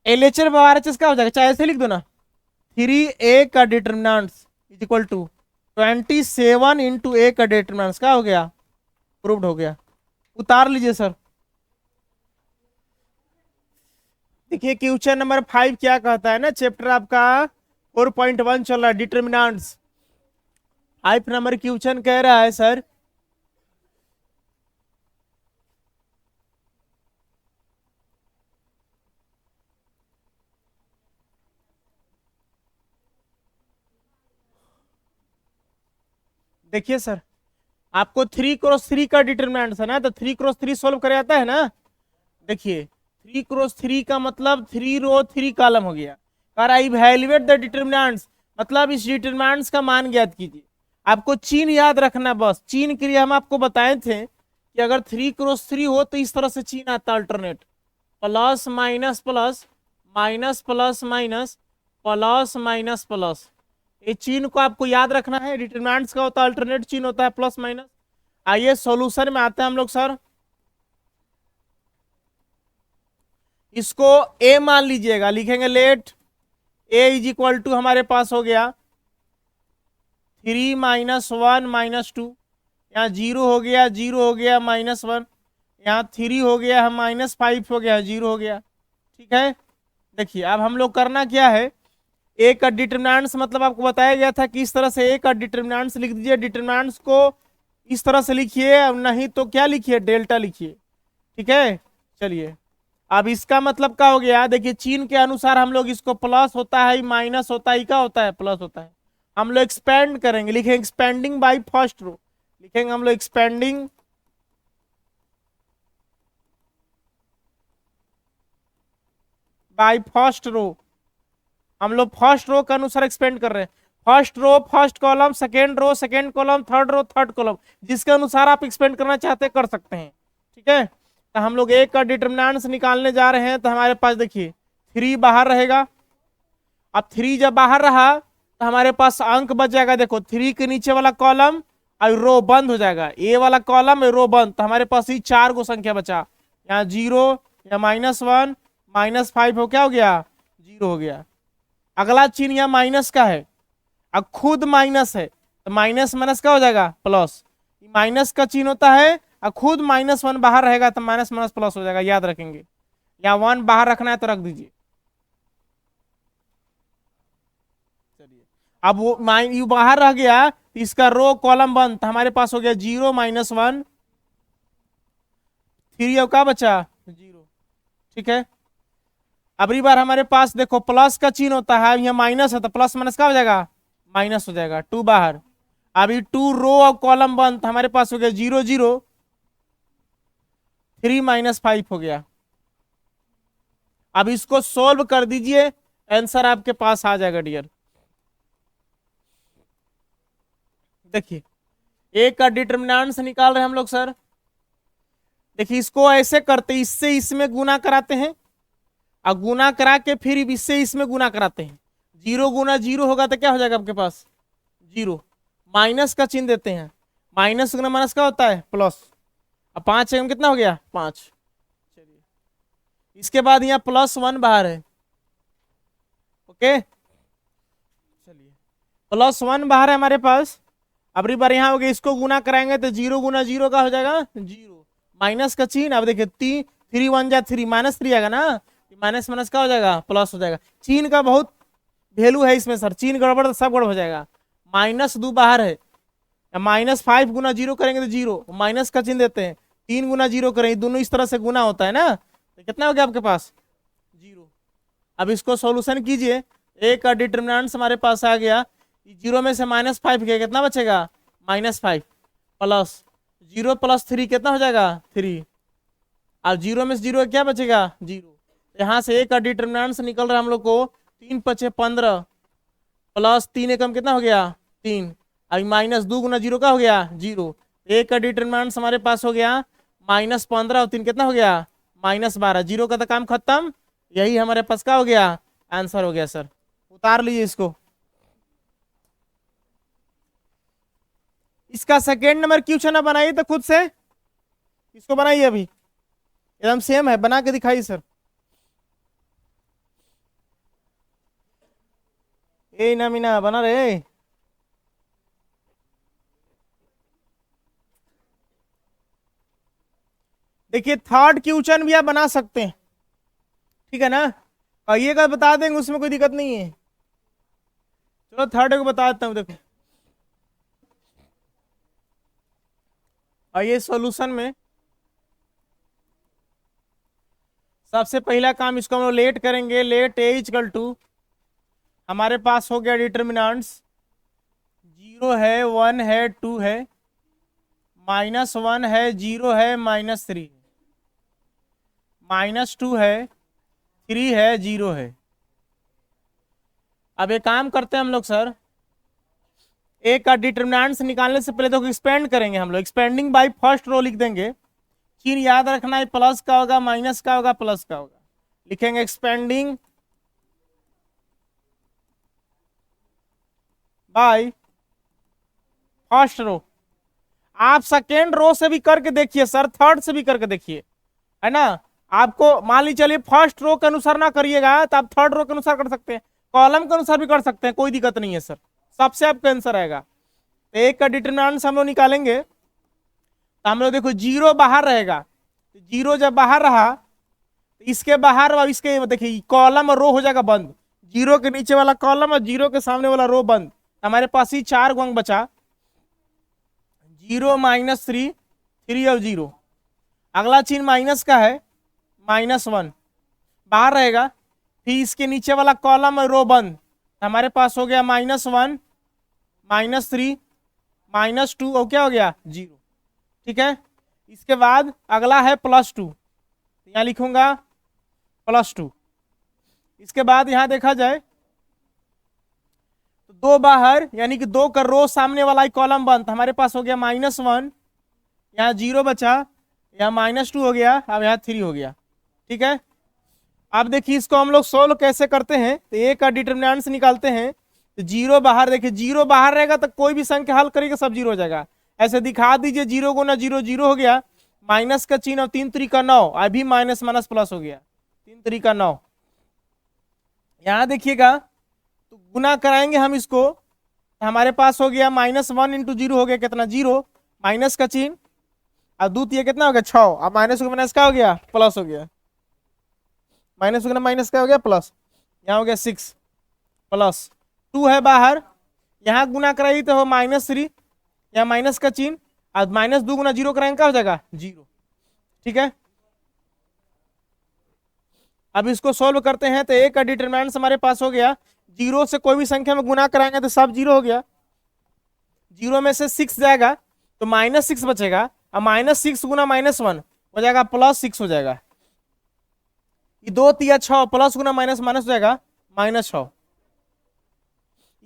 LHR bar H का हो जाएगा, चाहे ऐसे लिख दो ना 3a का determinants is equal to 27 into a का डिटरमिनेंट्स क्या हो गया, प्रूव्ड हो गया। उतार लीजिए सर। देखिए क्वेश्चन नंबर 5 क्या कहता है ना, चैप्टर आपका 4.1 चल रहा है डिटरमिनेंट्स। 5 नंबर क्वेश्चन कह रहा है सर देखिए सर आपको 3x3 का डिटरमिनेंट्स है ना, तो 3x3 सोल्व करे आता है ना। देखिए 3x3 का मतलब 3 रो 3 कॉलम हो गया। और इवैल्यूएट द डिटरमिनेंट्स मतलब इस डिटरमिनेंट्स का मान ज्ञात कीजिए। आपको चिन्ह याद रखना, बस चिन्ह के लिए हम आपको बताए थे कि अगर 3x3 हो तो इस तरह से चिन्ह आता alternate, plus minus plus minus plus minus plus minus plus. ये चिन्ह को आपको याद रखना है। डिटरमिनेंट्स का होता है अल्टरनेट चिन्ह होता है प्लस माइनस। आइए सॉल्यूशन में आते हैं हम लोग सर। इसको ए मान लीजिएगा, लिखेंगे let A is equal to हमारे पास हो गया 3 माइनस 1 माइनस 2, यहाँ 0 हो गया 0 हो गया माइनस 1, यहाँ 3 हो गया माइनस 5 हो गया 0 हो गया। ठीक है, देखिए अब हम लोग करना क्या है, ए का डिटरमिनेंट्स मतलब आपको बताया गया था कि इस तरह से ए का डिटरमिनेंट्स लिख दीजिए। डिटरमिनेंट्स को इस तरह से लिखिए, नहीं तो क्या लिखिए डेल्टा लिखिए। ठीक है, चलिए अब इसका मतलब क्या हो गया, देखिए चिन्ह के अनुसार हम लोग इसको प्लस होता है माइनस होता है क्या होता है प्लस होता है। हम लोग एक्सपेंड करेंगे, लिखेंगे एक्सपेंडिंग बाय फर्स्ट रो, लिखेंगे हम लोग एक्सपेंडिंग बाय फर्स्ट रो। हम लोग फर्स्ट रो के अनुसार एक्सपेंड कर रहे हैं। First row first column, second row second column, third row third column, जिसके अनुसार आप एक्सपेंड करना चाहते हैं कर सकते हैं। ठीक है, तो हम लोग एक का डिटरमिनेंट्स निकालने जा रहे हैं। तो हमारे पास देखिए 3 बाहर रहेगा। अब 3 जब बाहर रहा तो हमारे पास अंक बच जाएगा। देखो 3 के नीचे वाला कॉलम और रो बंद हो जाएगा, ए वाला कॉलम रो बंद, तो हमारे पास ही 4 को संख्या बचा। यहाँ 0 या -1 -5 हो क्या हो गया 0 हो गया। अगला चिन्ह यहाँ माइनस का है, अब खुद माइनस है तो माइनस माइनस का हो जाएगा प्लस। माइनस का चिन्ह होता है और खुद -1 बाहर रहेगा तो माइनस माइनस प्लस हो जाएगा, याद रखेंगे। या 1 बाहर रखना है तो रख दीजिए। चलिए अब वो यू बाहर रह गया तो इसका रो कॉलम बंद, तो हमारे पास हो गया 0 -1 3 अब क्या बचा 0। ठीक है, अगली बार हमारे पास देखो प्लस का चिन्ह होता है, यहाँ माइनस है तो प्लस माइनस का हो जाएगा माइनस हो जाएगा, 2 बाहर। अभी 2 रो और कॉलम बंद, तो हमारे पास हो गया 0 0 3 -5 हो गया। अब इसको सोल्व कर दीजिए, आंसर आपके पास आ जाएगा डियर। देखिए ए का डिटरमिनेंट्स निकाल रहे हैं हम लोग सर। देखिए इसको ऐसे करते, इससे इसमें गुना कराते हैं और गुना करा के फिर इससे इसमें गुना कराते हैं। 0 गुना 0 होगा तो क्या हो जाएगा आपके पास 0, माइनस का चिन्ह देते हैं, माइनस गुना माइनस का होता है प्लस। अब 5 है कितना हो गया 5। चलिए इसके बाद यहाँ +1 बाहर है। ओके चलिए +1 बाहर है हमारे पास। अगली बार यहाँ हो गया, इसको गुना कराएंगे तो 0 गुना 0 का हो जाएगा 0, माइनस का चिन्ह। अब देखिए 3 1 जा 3 -3 आएगा ना, माइनस माइनस का हो जाएगा प्लस हो जाएगा। चिन्ह का बहुत वैल्यू है इसमें सर, चिन्ह गड़बड़ तो सब गड़बड़ हो जाएगा। -2 बाहर है -5 गुना 0 करेंगे तो 0, माइनस का चिन्ह देते हैं, 3 गुना 0 करेंगे, दोनों इस तरह से गुना होता है ना, तो कितना हो गया आपके पास 0। अब इसको सॉल्यूशन कीजिए, ए का डिटर्मिनेंट हमारे पास आ गया, 0 में से -5 गया, कितना बचेगा -5 प्लस 0 + 3 कितना हो जाएगा 3। अब 0 में से 0 क्या बचेगा 0। यहाँ से ए का डिटर्मिनेंट निकल रहा है हम लोग को 3 × 5 = 15 प्लस 3 एकम कितना हो गया 3। अब -2 गुना 0 का हो गया 0। ए का डिटर्मिनेंट हमारे पास हो गया -15 और 3 कितना हो गया -12। 0 का तो काम खत्म, यही हमारे पास का हो गया आंसर हो गया सर। उतार लीजिए इसको। इसका सेकेंड नंबर क्वेश्चन आप बनाइए तो खुद से, इसको बनाइए, अभी एकदम सेम है, बना के दिखाइए सर। ए ना मीना बना रहे। देखिए थर्ड क्वेश्चन भी आप बना सकते हैं, ठीक है ना, आइएगा बता देंगे, उसमें कोई दिक्कत नहीं है। चलो थर्ड को बता देता हूँ। देखो आइए सॉल्यूशन में सबसे पहला काम इसको हम लोग लेट करेंगे। लेट ए इक्वल टू हमारे पास हो गया डिटर्मिनेंट्स 0 है, 1 है, 2 है, -1 है, 0 है, -3 -2 है, 3 है, 0 है। अब एक काम करते हैं हम लोग सर, ए का डिटर्मिनेंट्स निकालने से पहले तो एक्सपेंड करेंगे हम लोग, एक्सपेंडिंग बाय फर्स्ट रो लिख देंगे। चिन्ह याद रखना है, प्लस का होगा, माइनस का होगा, प्लस का होगा। लिखेंगे एक्सपेंडिंग बाय फर्स्ट रो। आप सेकेंड रो से भी करके देखिए सर, थर्ड से भी करके देखिए, है ना। आपको मान लीजिए चलिए फर्स्ट रो के अनुसार ना करिएगा तो आप थर्ड रो के अनुसार कर सकते हैं, कॉलम के अनुसार भी कर सकते हैं, कोई दिक्कत नहीं है सर, सबसे आपका आंसर आएगा। एक का डिटर्मिनेंट हम लोग निकालेंगे तो हम लोग देखो 0 बाहर रहेगा, 0 जब बाहर रहा तो इसके बाहर और इसके देखिए कॉलम और रो हो जाएगा बंद, 0 के नीचे वाला कॉलम और 0 के सामने वाला रो बंद। हमारे पास ही 4 अंक बचा, 0 -3 3 और 0। अगला चिन्ह माइनस का है, -1 बाहर रहेगा, फिर इसके नीचे वाला कॉलम और रो बंद। हमारे पास हो गया -1 -3 -2 और क्या हो गया 0, ठीक है। इसके बाद अगला है +2, यहाँ लिखूंगा +2। इसके बाद यहां देखा जाए तो 2 बाहर, यानी कि 2 का रो सामने वाला ही कॉलम बंद। हमारे पास हो गया -1, यहाँ 0 बचा, यहाँ -2 हो गया, अब यहाँ 3 हो गया, ठीक है। अब देखिए इसको हम लोग सोल्व कैसे करते हैं, तो ए का डिटर्मिनेंट्स निकालते हैं तो 0 बाहर, देखिए 0 बाहर रहेगा तो कोई भी संख्या हल करेगा सब 0 हो जाएगा। ऐसे दिखा दीजिए 0 गुना 0 0 हो गया, माइनस का चिन्ह और 3 3 का 9, अभी माइनस माइनस प्लस हो गया, 3 3 का 9। यहाँ देखिएगा तो गुना कराएंगे हम इसको, हमारे पास हो गया -1 × 0 हो गया कितना 0, माइनस का चिन्ह और दूत ये कितना हो गया 6, अब माइनस को माइनस का हो गया प्लस हो गया, माइनस गुना माइनस का हो गया प्लस, यहाँ हो गया 6 प्लस 2 है बाहर, यहाँ गुना कराइए तो हो -3, यहाँ माइनस का चिन्ह और -2 गुना 0 कराएंगे क्या हो जाएगा 0, ठीक है। अब इसको सोल्व करते हैं तो ए का डिटर्मिनेंट हमारे पास हो गया, 0 से कोई भी संख्या में गुना कराएंगे तो सब 0 हो गया, 0 में से 6 जाएगा तो -6 बचेगा, और -6 गुना -1 हो जाएगा +6 हो जाएगा, ये 2 3 6 प्लस गुना माइनस माइनस हो जाएगा -6,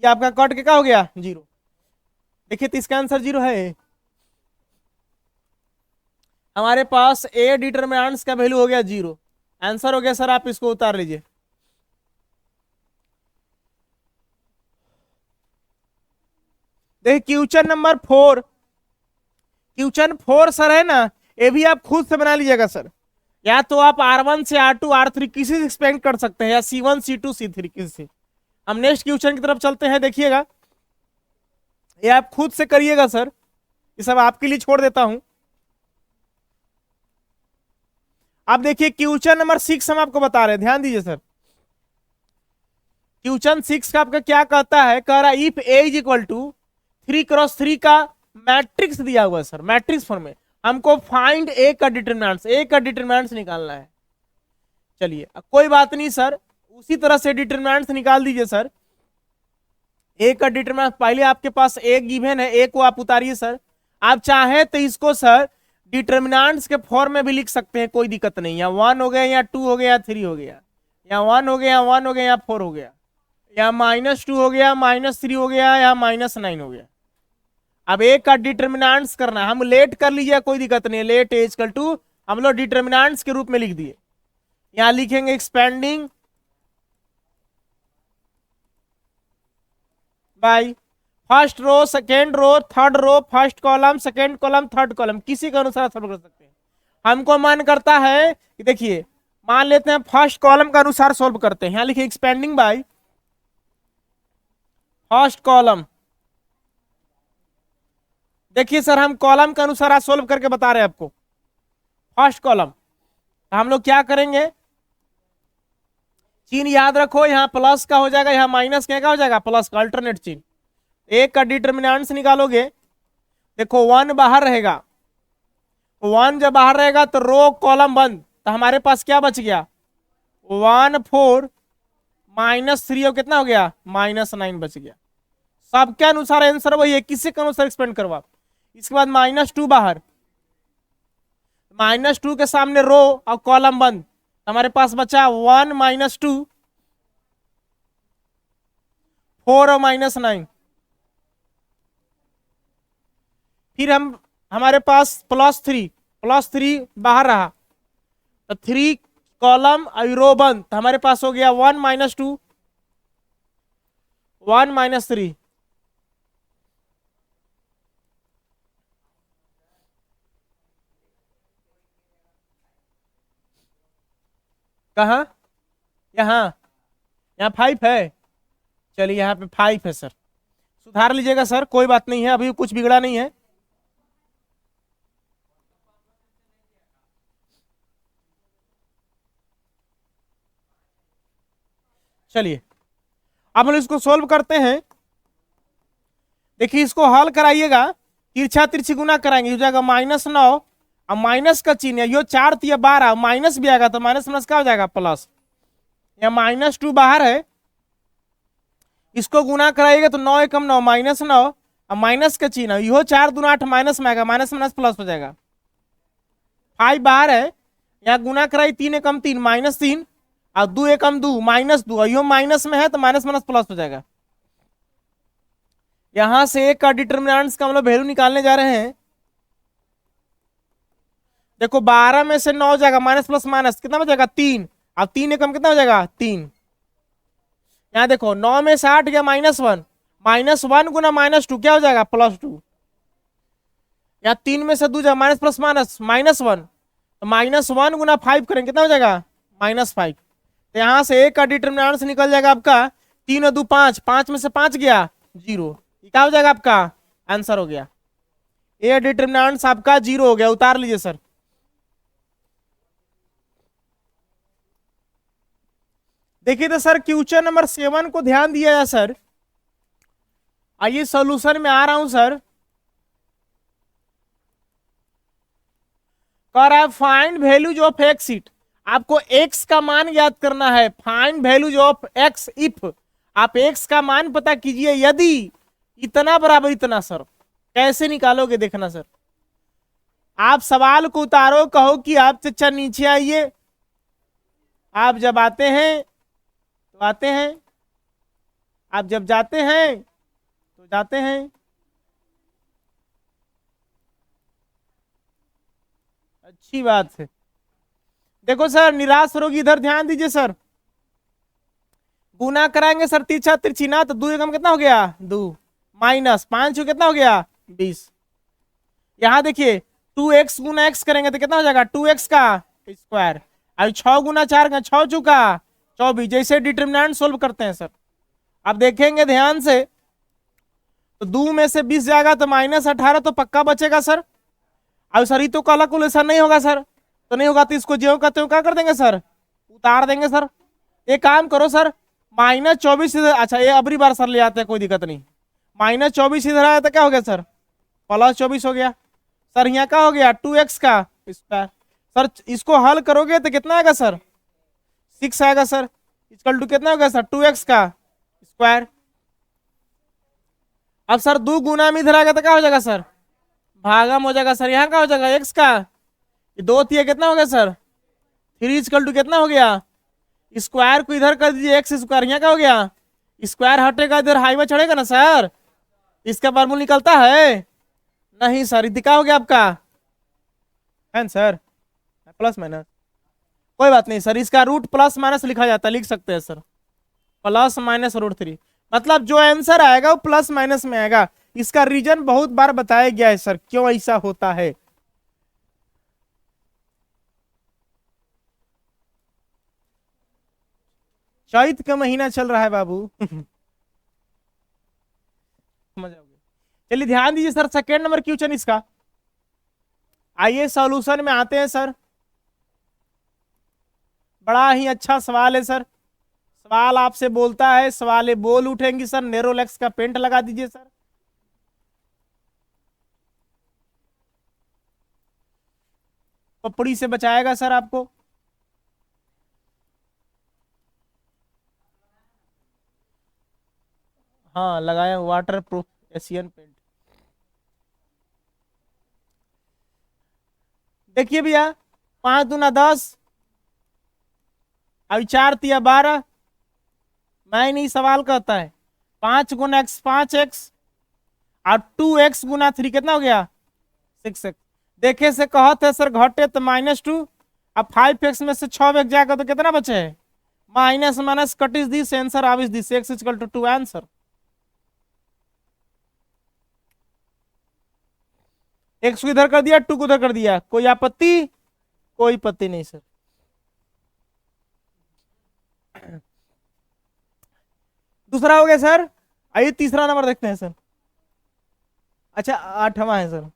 ये आपका कट के क्या हो गया 0। देखिए तो इसका आंसर 0 है। हमारे पास ए डिटर्मिनेंट्स का वैल्यू हो गया 0, आंसर हो गया सर। आप इसको उतार लीजिए। देखिए क्वेश्चन नंबर 4, क्वेश्चन 4 सर है ना, ये भी आप खुद से बना लीजिएगा सर, या तो आप R1 से R2 R3 किसी से एक्सपेंड कर सकते हैं, या C1 C2 C3 किसी से। हम नेक्स्ट क्वेश्चन की तरफ चलते हैं, देखिएगा ये आप खुद से करिएगा सर, ये सब आपके लिए छोड़ देता हूं। अब देखिए क्वेश्चन नंबर 6 हम आपको बता रहे हैं, ध्यान दीजिए सर। क्वेश्चन 6 का आपका क्या कहता है, कह रहा है if A is equal to 3 × 3 का मैट्रिक्स दिया हुआ है सर, मैट्रिक्स फॉर्म में हमको फाइंड ए का डिटरमिनेंट्स, ए का डिटरमिनेंट्स निकालना है। चलिए अब कोई बात नहीं सर, उसी तरह से डिटरमिनेंट्स निकाल दीजिए सर। ए का डिटरमिनेंट पहले आपके पास ए गिवन है, ए को आप उतारिए सर। आप चाहे तो इसको सर डिटरमिनेंट्स के फॉर्म में भी लिख सकते हैं, कोई दिक्कत नहीं। यहाँ 1 हो गया, यहाँ 2 हो गया, 3 हो गया, यहाँ 1 हो गया, यहाँ 1 हो गया, यहाँ 4 हो गया, यहाँ -2 हो गया, -3 हो गया, यहाँ -9 हो गया। अब ए का डिटरमिनेंट्स करना है, हम लेट कर लीजिए, कोई दिक्कत नहीं है। लेट इक्वल टू हम लोग डिटरमिनेंट्स के रूप में लिख दिए। यहां लिखेंगे expanding by first row, second row, third row, first column, second column, third column, किसी के अनुसार सॉल्व कर सकते हैं। हमको मन करता है कि देखिए मान लेते हैं फर्स्ट कॉलम के अनुसार सॉल्व करते हैं। यहां लिखिए एक्सपेंडिंग बाय फर्स्ट कॉलम। देखिए सर हम कॉलम के अनुसार आज सोल्व करके बता रहे हैं आपको। फर्स्ट कॉलम तो हम लोग क्या करेंगे, चिन्ह याद रखो, यहाँ प्लस का हो जाएगा, यहाँ माइनस क्या का हो जाएगा, प्लस का, अल्टरनेट चिन्ह। एक का डिटरमिनेंट्स निकालोगे, देखो 1 बाहर रहेगा, 1 जब बाहर रहेगा तो रो कॉलम बंद, तो हमारे पास क्या बच गया, 1 4 -3 और कितना हो गया, -9 बच गया। सबके अनुसार आंसर वही है, किसी के अनुसार एक्सपेंड करवा। इसके बाद -2 बाहर, -2 के सामने रो और कॉलम बंद, हमारे पास बचा 1 -2 4 और -9। फिर हमारे पास +3 बाहर रहा, तो 3 कॉलम और रो बंद, तो हमारे पास हो गया 1 -2 1 -3। कहा, यहाँ 5 है, चलिए यहाँ पे 5 है सर, सुधार लीजिएगा सर, कोई बात नहीं है, अभी कुछ बिगड़ा नहीं है। चलिए अब हम इसको सोल्व करते हैं। देखिए इसको हल कराइएगा, तिरछा तिरछी गुना कराएंगे, हो जाएगा -9 और माइनस का चिन्ह है, यो 4 या 12, माइनस भी आएगा तो माइनस माइनस क्या हो जाएगा, प्लस। या -2 बाहर है, इसको गुना कराइएगा तो 9 एकम 9, -9 और माइनस का चिन्ह, यो 4 दूना 8, माइनस में आएगा, माइनस माइनस प्लस हो जाएगा। 5 बाहर है, यहाँ गुना कराई 3 एकम 3, -3 और 2 एकम 2, -2, यो माइनस में है तो माइनस माइनस प्लस हो जाएगा। यहां से एक का डिटरमिनेंट्स का हम लोग वैल्यू निकालने जा रहे हैं। देखो 12 में से 9 जाएगा, माइनस प्लस माइनस कितना बचेगा, 3, अब 3 एकम कितना हो जाएगा, 3। यहाँ देखो 9 में से 8 गया, -1, -1 गुना -2 क्या हो जाएगा, +2। यहाँ 3 में से 2 जाएगा, माइनस प्लस माइनस -1, तो -1 गुना 5 करेंगे कितना हो जाएगा, -5। तो यहाँ से एक का डिटरमिनेंट्स निकल जाएगा आपका 3 और 2 5, 5 में से 5 गया 0, क्या हो जाएगा आपका आंसर हो गया। ए डिटरमिनेंट्स आपका 0 हो गया, उतार लीजिए सर। देखिए तो सर क्वेश्चन नंबर 7 को ध्यान दिया जाए सर। आइए सॉल्यूशन में आ रहा हूं सर। कह रहा है find values of x it, आपको x का मान याद करना है। Find values of x if, आप x का मान पता कीजिए यदि इतना बराबर इतना। सर कैसे निकालोगे देखना सर, आप सवाल को उतारो, कहो कि आप चचा नीचे आइए, आप जब आते हैं तो आते हैं, आप जब जाते हैं तो जाते हैं। अच्छी बात है। देखो सर निराश रोगी, इधर ध्यान दीजिए सर। गुना कराएंगे सर तिरछा तिरछी ना, तो 2 एकम कितना हो गया 2, -5 कितना हो गया 20। यहां देखिए 2x गुना x करेंगे तो कितना हो जाएगा 2x का स्क्वायर, अब 6 गुना 4 का 6 चुका 24। जैसे डिटरमिनेंट सोल्व करते हैं सर, अब देखेंगे ध्यान से, तो 2 में से 20 जाएगा तो -18 तो पक्का बचेगा सर। अब सर ये तो कैलकुलेशन नहीं होगा सर, तो नहीं होगा तो इसको ज्यों का त्यों क्या कर देंगे सर, उतार देंगे सर। एक काम करो सर, -24 इधर, अच्छा ये अबरी बार सर ले आते हैं, कोई दिक्कत नहीं। -24 इधर आया तो क्या हो गया सर प्लस 24 हो गया सर। यहाँ का हो गया 2x का स्क्वायर। सर इसको हल करोगे तो कितना आएगा सर? 6 आएगा सर। इक्वल टू कितना होगा सर? 2x का स्क्वायर। अब सर 2 गुना में इधर आएगा तो क्या हो जाएगा सर? भागा में हो जाएगा सर। यहाँ का हो जाएगा x का, ये 2 थी, कितना हो गया सर? 3 इक्वल टू कितना हो गया? स्क्वायर को इधर कर दीजिए, एक्स स्क्वायर। यहाँ का हो गया स्क्वायर हटेगा इधर हाईवे चढ़ेगा ना सर, इसका वर्गमूल निकलता है नहीं सर। इतना क्या हो गया आपका है सर? प्लस माइनस कोई बात नहीं सर, इसका रूट प्लस माइनस लिखा जाता है, लिख सकते हैं सर। प्लस माइनस √3 मतलब जो आंसर आएगा वो प्लस माइनस में आएगा। इसका रीजन बहुत बार बताया गया है सर, क्यों ऐसा होता है। चैत का महीना चल रहा है बाबू। समझ आओगे। चलिए ध्यान दीजिए सर, सेकेंड नंबर क्वेश्चन इसका। आइए सॉल्यूशन में आते हैं सर। बड़ा ही अच्छा सवाल है सर। सवाल आपसे बोलता है, सवाल बोल उठेंगी सर। नेरोलैक्स का पेंट लगा दीजिए सर। पपड़ी से बचाएगा सर आपको। हाँ लगाया वाटर प्रूफ एशियन पेंट। देखिए भैया 5 दूना 10, अब 4 तिया 12। मैं नहीं, सवाल कहता है 5 गुना x 5x और 2x गुना 3 कितना हो गया? 6x। देखे से कहते है सर घटे तो -2। अब 5x में से 6x जाएगा तो कितना बचे है? Minus minus cut is this answer, अब is this x equal to 2 answer. x को इधर कर दिया, 2 को इधर कर दिया, कोई आपत्ति? कोई आपत्ति नहीं सर। दूसरा हो गया सर। आइए तीसरा नंबर देखते हैं सर। अच्छा 8वां है सर,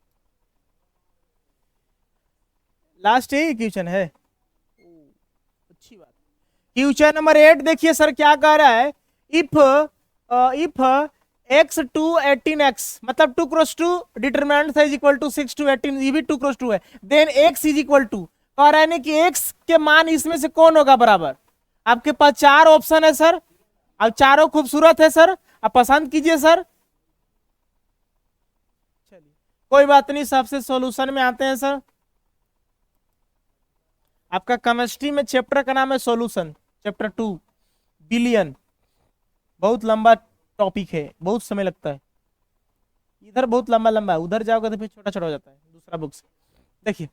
लास्ट यही क्वेश्चन है। अच्छी बात। क्वेश्चन नंबर 8 देखिए सर क्या कह रहा है। इफ x to 18x मतलब 2 cross 2 determinant is equal to 6 to 18, ये भी 2 क्रॉस 2 है। Then x is equal to, कह रहा है कि x के मान इसमें से कौन होगा बराबर। आपके पास 4 ऑप्शन है सर, अब चारों खूबसूरत है सर, आप पसंद कीजिए सर। चलिए कोई बात नहीं, सबसे सॉल्यूशन में आते हैं सर। आपका केमिस्ट्री में चैप्टर का नाम है सॉल्यूशन, चैप्टर 2 बिलियन। बहुत लंबा टॉपिक है, बहुत समय लगता है। इधर बहुत लंबा लंबा है, उधर जाओगे तो फिर छोटा छोटा हो जाता है दूसरा बुक से। देखिए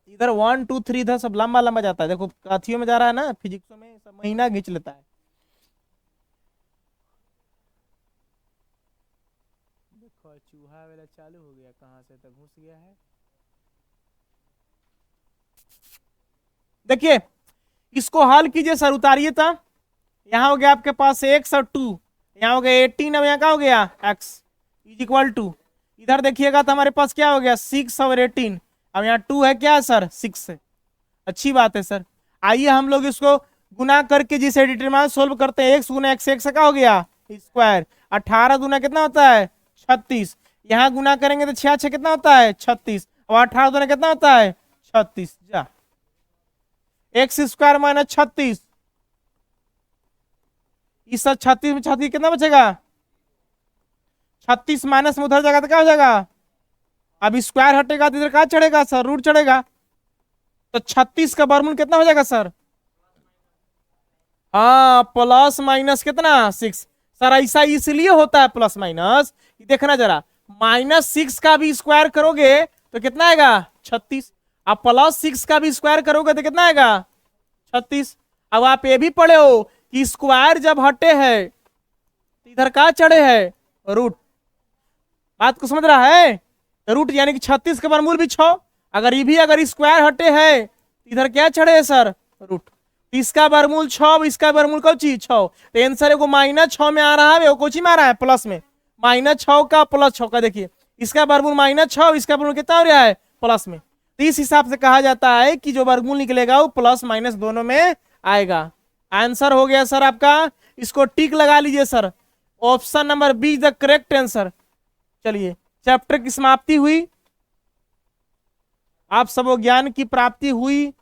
इधर 1 2 3 इधर सब लंबा लंबा जाता है। देखो काथियों में जा रहा है ना, फिजिक्सों में सब महीना खींच लेता है। देखो चूहा वाला चालू हो गया, कहां से तक घुस गया है। देखिए इसको हल कीजिए सर, उतारिए था। यहाँ हो गया आपके पास x और 2, यहाँ हो गया 18, अब यहाँ का हो गया x इज इक्वल टू, इधर देखिएगा तो हमारे पास क्या हो गया 6 और 18। अब यहाँ 2 है क्या सर? 6 है। अच्छी बात है सर। आइए हम लोग इसको गुना करके जिसे डिटरमिनेंट सोल्व करते हैं, x गुना x का हो गया स्क्वायर। 18 गुना कितना होता है? 36। यहाँ गुना करेंगे तो 6 6 कितना होता है? 36। अब 18 गुना कितना होता है? 36। जा x स्क्वायर माइनस 36, इस 36 में 36 कितना बचेगा? 36 माइनस में उधर जाएगा तो क्या हो जाएगा? अब स्क्वायर हटेगा तो इधर क्या चढ़ेगा सर? रूट चढ़ेगा। तो 36 का वर्गमूल कितना हो जाएगा सर? हाँ प्लस माइनस कितना? 6। सर ऐसा इसलिए होता है प्लस माइनस, देखना जरा, -6 का भी स्क्वायर करोगे तो कितना आएगा? 36। अब +6 का भी स्क्वायर करोगे तो कितना आएगा? 36। अब आप ये भी पढ़े हो कि स्क्वायर जब हटे है तो इधर का चढ़े है? रूट। बात को समझ रहा है? तो रूट यानी कि 36 का वर्गमूल भी 6। अगर ये भी अगर स्क्वायर हटे है इधर क्या चढ़े है सर? रूट। इसका वर्गमूल 6, इसका वर्गमूल कौन चीज 6। तो आंसर को -6 में आ रहा है, वो कोची में आ रहा है? प्लस में। -6 का प्लस 6 का, देखिए इसका वर्गमूल -6, इसका वर्गमूल कितना हो रहा है? प्लस में। तो इस हिसाब से कहा जाता है कि जो वर्गमूल निकलेगा वो प्लस माइनस दोनों में आएगा। आंसर हो गया सर आपका, इसको टिक लगा लीजिए sir. Option number be the correct answer. चलिए चैप्टर की समाप्ति हुई, आप सब ज्ञान की प्राप्ति हुई।